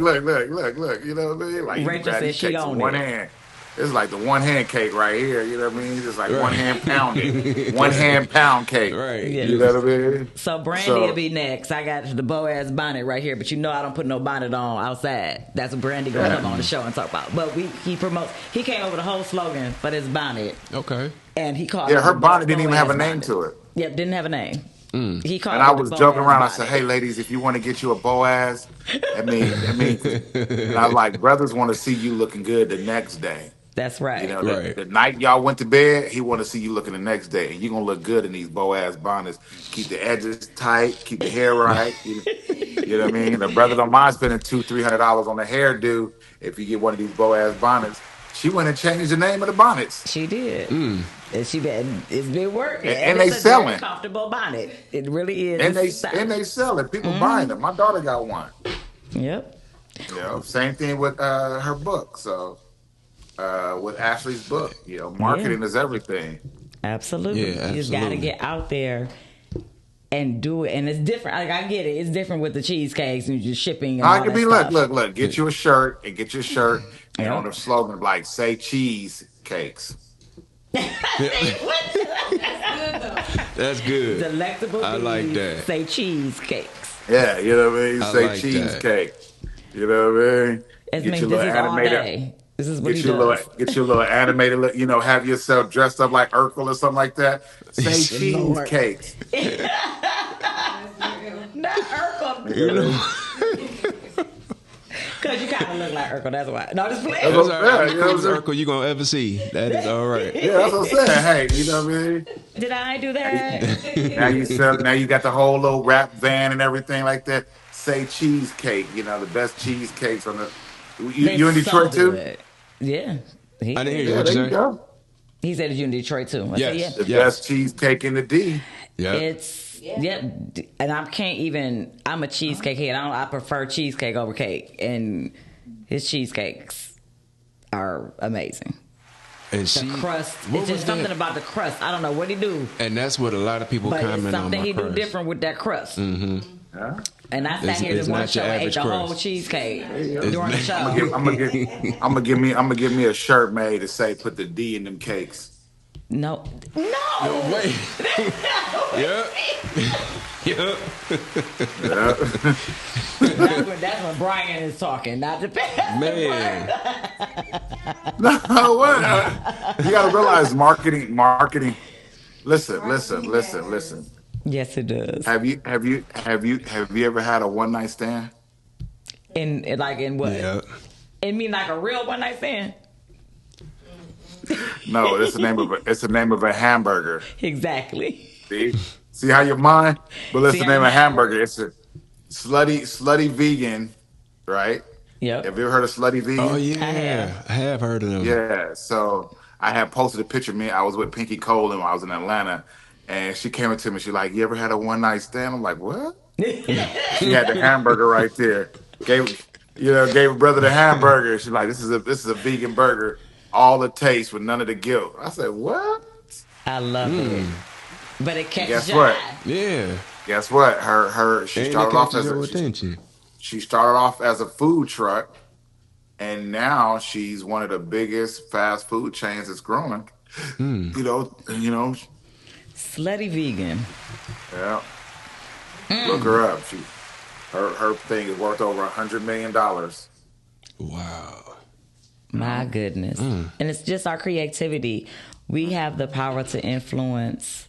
You know what I mean? Like, Rachel said she owned one hand. It's like the one hand cake right here. You know what I mean? It's like one hand pounded, one hand pound cake. Right. Yeah. You know what I mean? So Brandy will be next. I got the Boaz bonnet right here, but you know I don't put no bonnet on outside. That's what Brandy gonna come on the show and talk about. But he promotes. He came up with a whole slogan for this bonnet. Okay. And he called. Yeah, her bonnet didn't even have a name to it. Yep, didn't have a name. He called. And I was joking around. I said, "Hey, ladies, if you want to get you a Boaz, I mean, and I like brothers want to see you looking good the next day." That's right. You know, the night y'all went to bed, he want to see you looking the next day, and you're gonna look good in these Boaz bonnets. Keep the edges tight, keep the hair right. You know what I mean? The brother don't mind spending $200-$300 on a hairdo if you get one of these Boaz bonnets. She went and changed the name of the bonnets. She did. And it's been working. And they selling. Very comfortable bonnet. It really is. And they sell it. People buying them. My daughter got one. Yep. You know, same thing with her book. So. With Ashley's book, you know, marketing is everything. Absolutely. You just got to get out there and do it. And it's different. Like, I get it. It's different with the cheesecakes and just shipping. And all that stuff. Look. Get you a shirt and on the slogan like "Say Cheese Cakes." That's good. Delectable. I like that. Say cheesecakes. Yeah, you know what I mean. Say cheesecake. You know what I mean. Get your little animated. This is what he does. Get your little animated look, you know, have yourself dressed up like Urkel or something like that. Say cheesecakes. Not Urkel. You know. Because you kind of look like Urkel, that's why. No, just playing. That's all right. Yeah, you know what I'm saying? Urkel you gonna ever see. That is all right. Yeah, that's what I'm saying. Hey, you know what I mean? Did I do that? Now you got the whole little rap van and everything like that. Say cheesecake, you know, the best cheesecakes on the. You in Detroit too? Good. Yeah. I didn't hear you. Yeah, What there you you say? go. He said, "Is you in Detroit too?" I said, Yes. "Yeah." The best cheesecake in the D. Yeah. It's and I can't even. I'm a cheesecake head. I prefer cheesecake over cake, and his cheesecakes are amazing. And The crust, it's just something about the crust. I don't know what he do, And that's what a lot of people but comment it's on something my he do crust. different with that crust. Huh? And I sat It's- here it's this one not show your and ate average the whole crust. cheesecake It's during the not- show. I'm gonna give me a shirt made to say put the D in them cakes. No. Wait. Yep. Yep. Yeah. That's when Brian is talking, not the Pastor. Man. No, what? You gotta realize marketing. Listen. Yes, it does. Have you ever had a one night stand? In what? Yeah. It mean like a real one night stand? No, it's the name of a hamburger. Exactly. See how your mind? But it's See the how name your of mind hamburger. It's a slutty vegan, right? Yep. Have you ever heard of slutty vegan? Oh yeah. I have heard of them. Yeah, so I had posted a picture of me. I was with Pinky Cole and I was in Atlanta, and she came up to me. She's like, "You ever had a one night stand?" I'm like, "What?" She had the hamburger right there. Gave her brother the hamburger. She's like, "This is a vegan burger, all the taste with none of the guilt." I said, "What?" I love it. But it catches Guess your what? eye. Yeah. Guess what? She And it started off catches as your attention. she started off as a food truck, and now she's one of the biggest fast food chains that's growing. You know, Slutty vegan. yeah. Look her up. Her thing is worth over $100 million. Wow. My goodness. And it's just our creativity. We have the power to influence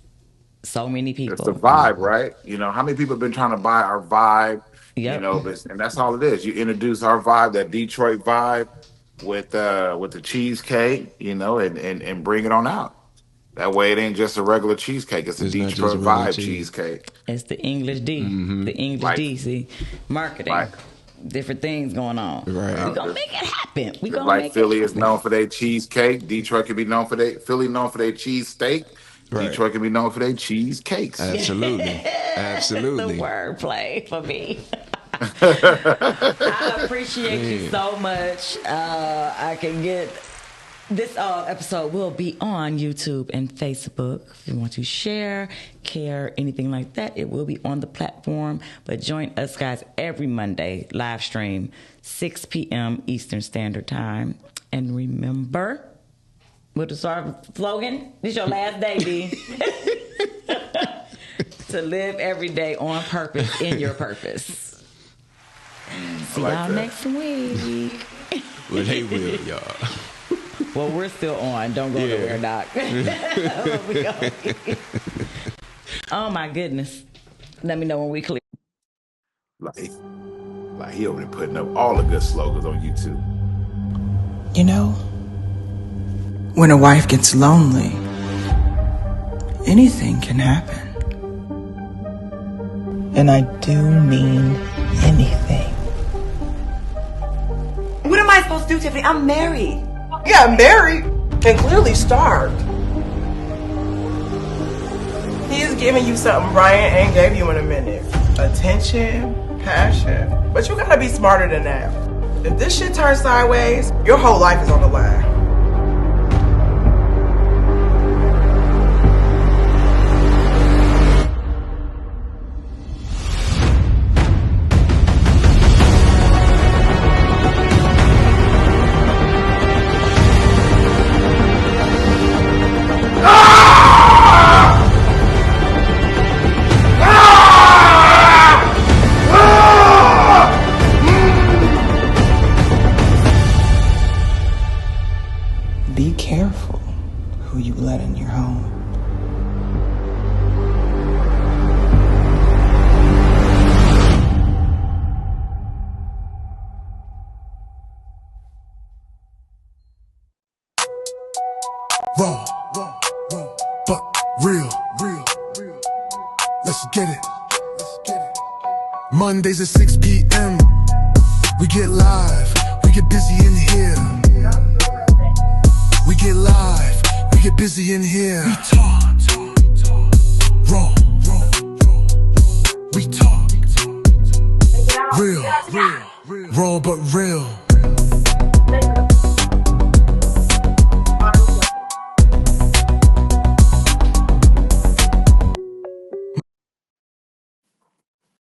so many people. It's the vibe, right? You know, how many people have been trying to buy our vibe? Yep. You know, and that's all it is. You introduce our vibe, that Detroit vibe, with the cheesecake, you know, and bring it on out. That way, it ain't just a regular cheesecake. It's a It's not just Detroit a regular vibe cheese. cheesecake. It's the English D. The English Right. D. See, marketing. Right. Different things going on. Right. We're going to make it happen. We're going to Like make Philly it is known for their cheesecake. Detroit can be known for Philly known for their cheesesteak. Right. Detroit can be known for their cheesecakes. Absolutely. The Absolutely. wordplay for me. I appreciate you so much. I can get this episode will be on YouTube and Facebook. If you want to share, care, anything like that, it will be on the platform. But join us guys every Monday, live stream, 6 p.m. Eastern Standard Time. And remember, what is our slogan? This is your last day, D. To live every day on purpose, in your purpose. See like y'all that. next week. Well, they will, y'all. Well, we're still on. Don't go nowhere, Doc. We go. Oh, my goodness. Let me know when we clear. Like he over there putting up all the good slogans on YouTube. You know, when a wife gets lonely, anything can happen. And I do mean anything. What am I supposed to do, Tiffany? I'm married. Yeah, married and clearly starved. He is giving you something Brian ain't gave you in a minute. Attention, passion. But you gotta be smarter than that. If this shit turns sideways, your whole life is on the line. real. Let's get it. Mondays at 6 p.m. We get live. We get busy in here. We get live. We get busy in here. We talk. Raw. We talk. Real. Raw but real.